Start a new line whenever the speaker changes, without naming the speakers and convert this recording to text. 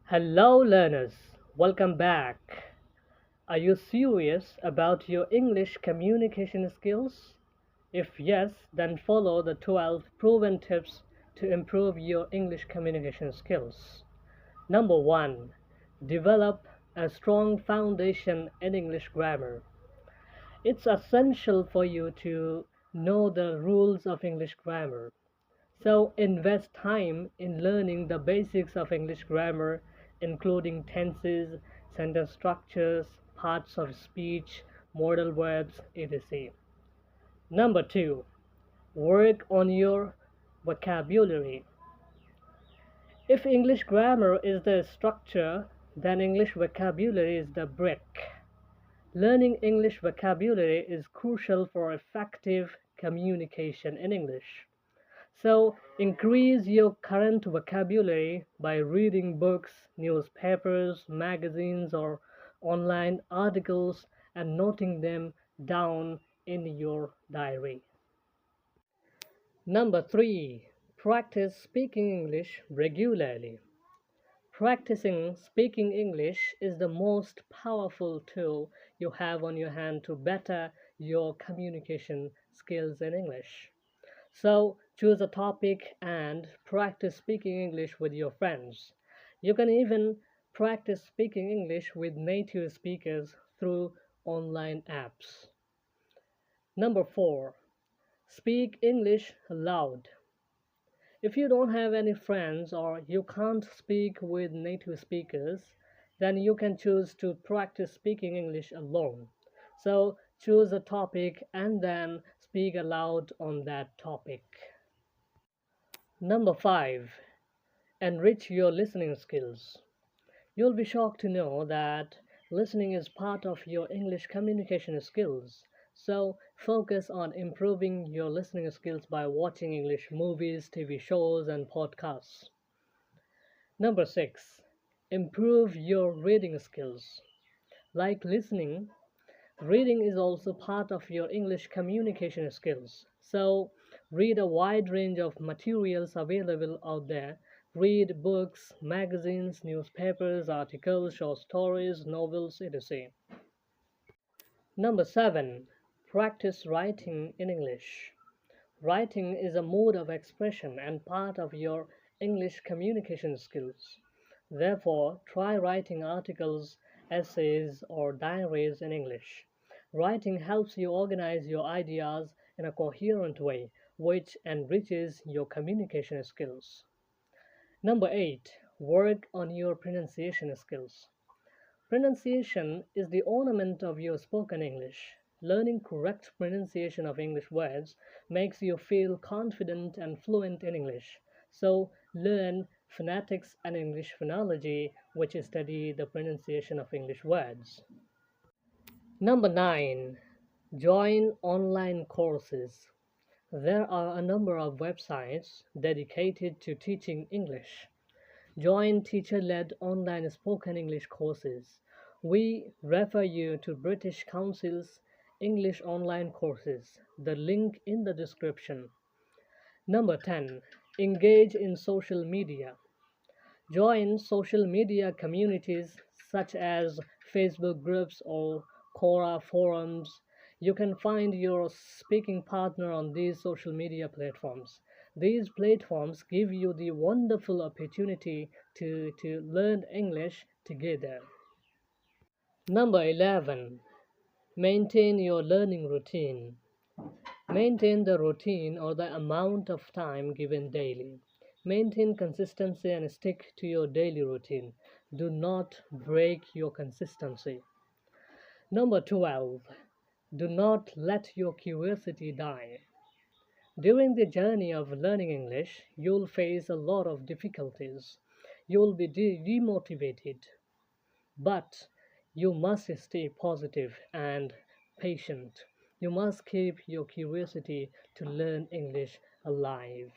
Hello, learners. Welcome back. Are you serious about your English communication skills? If yes, then follow the 12 proven tips to improve your English communication skills. Number 1. Develop a strong foundation in English grammar. It's essential for you to know the rules of English grammar. So invest time in learning the basics of English grammar, including tenses, sentence structures, parts of speech, modal verbs, etc. Number 2. Work on your vocabulary. If English grammar is the structure, then English vocabulary is the brick. Learning English vocabulary is crucial for effective communication in English. So increase your current vocabulary by reading books, newspapers, magazines, or online articles and noting them down in your diary. Number 3. Practice speaking English regularly. Practicing speaking English is the most powerful tool you have on your hand to better your communication skills in English. So choose a topic and practice speaking English with your friends. You can even practice speaking English with native speakers through online apps. Number 4. Speak English aloud. If you don't have any friends or you can't speak with native speakers, then you can choose to practice speaking English alone. So choose a topic and then speak aloud on that topic. Number 5. Enrich your listening skills. You'll be shocked to know that listening is part of your English communication skills. So focus on improving your listening skills by watching English movies, TV shows, and podcasts. Number 6. Improve your reading skills. Like listening, reading is also part of your English communication skills. So, read a wide range of materials available out there. Read books, magazines, newspapers, articles, short stories, novels, etc. Number 7. Practice writing in English. Writing is a mode of expression and part of your English communication skills. Therefore, try writing articles, essays, or diaries in English. Writing helps you organize your ideas in a coherent way, which enriches your communication skills. Number 8. Work on your pronunciation skills. Pronunciation is the ornament of your spoken English. Learning correct pronunciation of English words makes you feel confident and fluent in English. So, learn phonetics and English phonology, which study the pronunciation of English words. Number 9. Join online courses. There are a number of websites dedicated to teaching English. Join teacher-led online spoken English courses. We refer you to British Council's English online courses. The link in the description. Number 10. Engage in social media. Join social media communities such as Facebook groups or Quora forums. You can find your speaking partner on these social media platforms. These platforms give you the wonderful opportunity to learn English together. Number 11. Maintain your learning routine. Maintain the routine or the amount of time given daily. Maintain consistency and stick to your daily routine. Do not break your consistency. Number 12. Do not let your curiosity die. During the journey of learning English, you'll face a lot of difficulties. You'll be demotivated, but you must stay positive and patient. You must keep your curiosity to learn English alive.